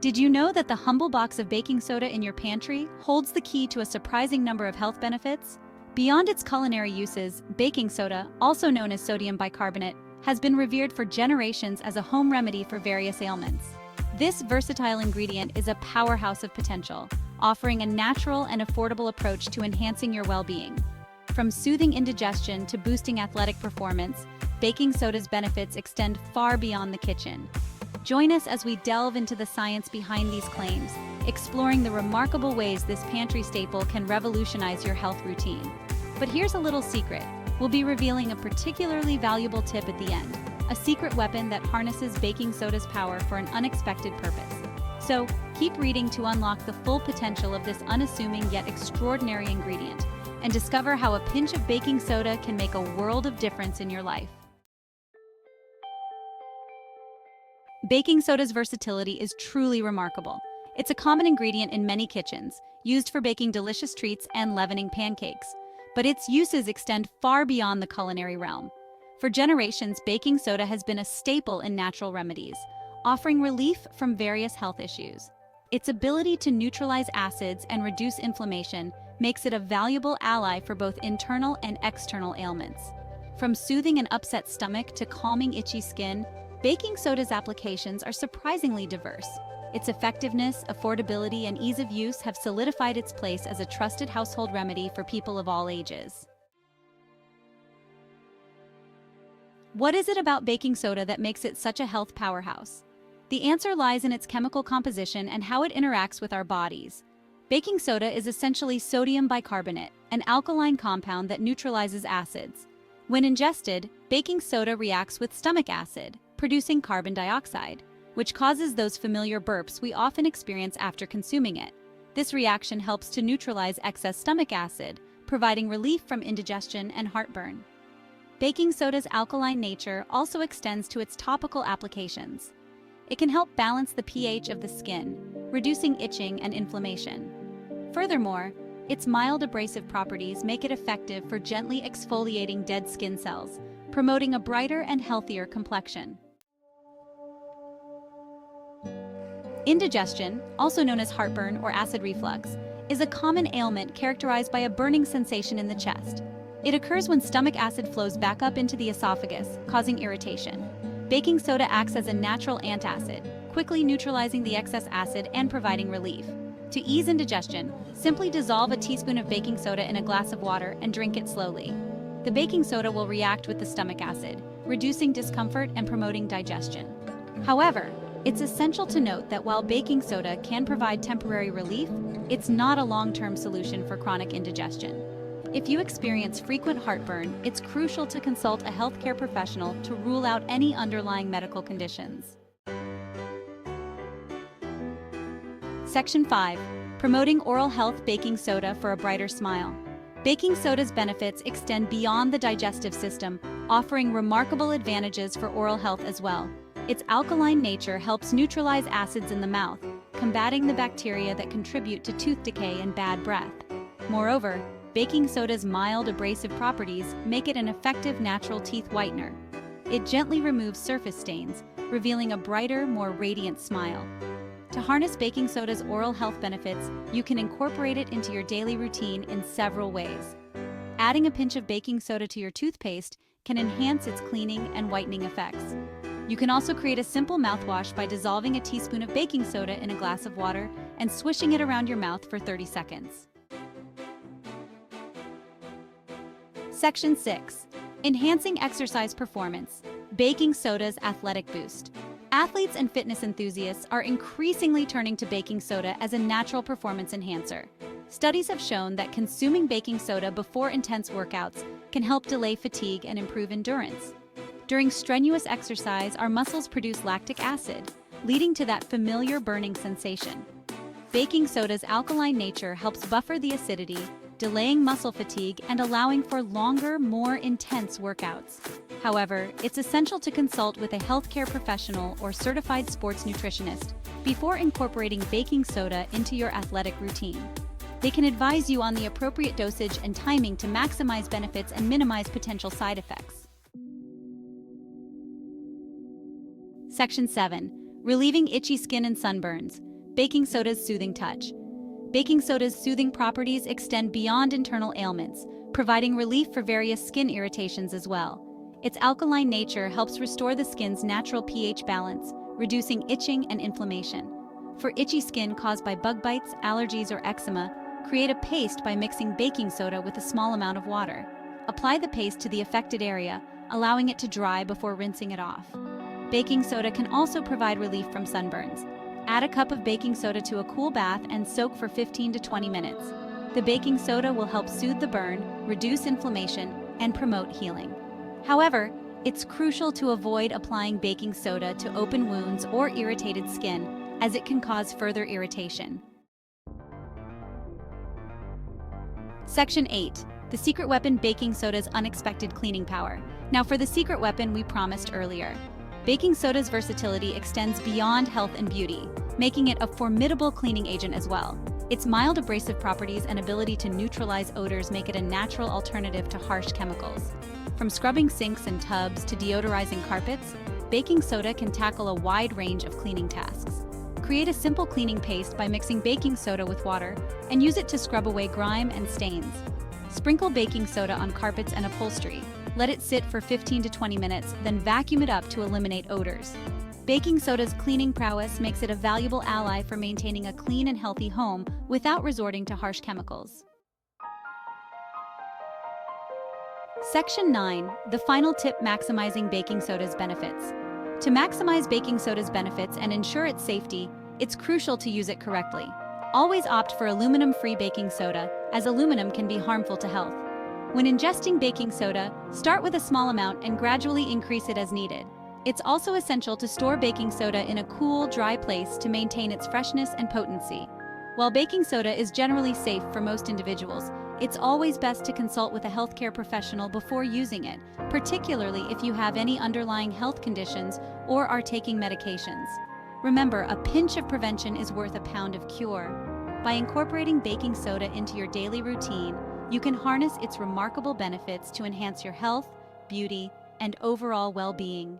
Did you know that the humble box of baking soda in your pantry holds the key to a surprising number of health benefits? Beyond its culinary uses, baking soda, also known as sodium bicarbonate, has been revered for generations as a home remedy for various ailments. This versatile ingredient is a powerhouse of potential, offering a natural and affordable approach to enhancing your well-being. From soothing indigestion to boosting athletic performance, baking soda's benefits extend far beyond the kitchen. Join us as we delve into the science behind these claims, exploring the remarkable ways this pantry staple can revolutionize your health routine. But here's a little secret. We'll be revealing a particularly valuable tip at the end, a secret weapon that harnesses baking soda's power for an unexpected purpose. So, keep reading to unlock the full potential of this unassuming yet extraordinary ingredient, and discover how a pinch of baking soda can make a world of difference in your life. Baking soda's versatility is truly remarkable. It's a common ingredient in many kitchens, used for baking delicious treats and leavening pancakes. But its uses extend far beyond the culinary realm. For generations, baking soda has been a staple in natural remedies, offering relief from various health issues. Its ability to neutralize acids and reduce inflammation makes it a valuable ally for both internal and external ailments. From soothing an upset stomach to calming itchy skin, baking soda's applications are surprisingly diverse. Its effectiveness, affordability, and ease of use have solidified its place as a trusted household remedy for people of all ages. What is it about baking soda that makes it such a health powerhouse? The answer lies in its chemical composition and how it interacts with our bodies. Baking soda is essentially sodium bicarbonate, an alkaline compound that neutralizes acids. When ingested, baking soda reacts with stomach acid, producing carbon dioxide, which causes those familiar burps we often experience after consuming it. This reaction helps to neutralize excess stomach acid, providing relief from indigestion and heartburn. Baking soda's alkaline nature also extends to its topical applications. It can help balance the pH of the skin, reducing itching and inflammation. Furthermore, its mild abrasive properties make it effective for gently exfoliating dead skin cells, promoting a brighter and healthier complexion. Indigestion, also known as heartburn or acid reflux, is a common ailment characterized by a burning sensation in the chest. It occurs when stomach acid flows back up into the esophagus, causing irritation. Baking soda acts as a natural antacid, quickly neutralizing the excess acid and providing relief. To ease indigestion, simply dissolve a teaspoon of baking soda in a glass of water and drink it slowly. The baking soda will react with the stomach acid, reducing discomfort and promoting digestion. However, it's essential to note that while baking soda can provide temporary relief, it's not a long-term solution for chronic indigestion. If you experience frequent heartburn, it's crucial to consult a healthcare professional to rule out any underlying medical conditions. Section 5. Promoting oral health. Baking soda for a brighter smile. Baking soda's benefits extend beyond the digestive system, offering remarkable advantages for oral health as well. Its alkaline nature helps neutralize acids in the mouth, combating the bacteria that contribute to tooth decay and bad breath. Moreover, baking soda's mild abrasive properties make it an effective natural teeth whitener. It gently removes surface stains, revealing a brighter, more radiant smile. To harness baking soda's oral health benefits, you can incorporate it into your daily routine in several ways. Adding a pinch of baking soda to your toothpaste can enhance its cleaning and whitening effects. You can also create a simple mouthwash by dissolving a teaspoon of baking soda in a glass of water and swishing it around your mouth for 30 seconds. Section 6. Enhancing exercise performance. Baking soda's athletic boost. Athletes and fitness enthusiasts are increasingly turning to baking soda as a natural performance enhancer. Studies have shown that consuming baking soda before intense workouts can help delay fatigue and improve endurance. During strenuous exercise, our muscles produce lactic acid, leading to that familiar burning sensation. Baking soda's alkaline nature helps buffer the acidity, delaying muscle fatigue and allowing for longer, more intense workouts. However, it's essential to consult with a healthcare professional or certified sports nutritionist before incorporating baking soda into your athletic routine. They can advise you on the appropriate dosage and timing to maximize benefits and minimize potential side effects. Section 7. Relieving itchy skin and sunburns. Baking soda's soothing touch. Baking soda's soothing properties extend beyond internal ailments, providing relief for various skin irritations as well. Its alkaline nature helps restore the skin's natural pH balance, reducing itching and inflammation. For itchy skin caused by bug bites, allergies, or eczema, create a paste by mixing baking soda with a small amount of water. Apply the paste to the affected area, allowing it to dry before rinsing it off. Baking soda can also provide relief from sunburns. Add a cup of baking soda to a cool bath and soak for 15 to 20 minutes. The baking soda will help soothe the burn, reduce inflammation, and promote healing. However, it's crucial to avoid applying baking soda to open wounds or irritated skin, as it can cause further irritation. Section 8. The secret weapon: baking soda's unexpected cleaning power. Now for the secret weapon we promised earlier. Baking soda's versatility extends beyond health and beauty, making it a formidable cleaning agent as well. Its mild abrasive properties and ability to neutralize odors make it a natural alternative to harsh chemicals. From scrubbing sinks and tubs to deodorizing carpets, baking soda can tackle a wide range of cleaning tasks. Create a simple cleaning paste by mixing baking soda with water and use it to scrub away grime and stains. Sprinkle baking soda on carpets and upholstery. Let it sit for 15 to 20 minutes, then vacuum it up to eliminate odors. Baking soda's cleaning prowess makes it a valuable ally for maintaining a clean and healthy home without resorting to harsh chemicals. Section 9. The final tip: maximizing baking soda's benefits. To maximize baking soda's benefits and ensure its safety, it's crucial to use it correctly. Always opt for aluminum-free baking soda, as aluminum can be harmful to health. When ingesting baking soda, start with a small amount and gradually increase it as needed. It's also essential to store baking soda in a cool, dry place to maintain its freshness and potency. While baking soda is generally safe for most individuals, it's always best to consult with a healthcare professional before using it, particularly if you have any underlying health conditions or are taking medications. Remember, a pinch of prevention is worth a pound of cure. By incorporating baking soda into your daily routine, you can harness its remarkable benefits to enhance your health, beauty, and overall well-being.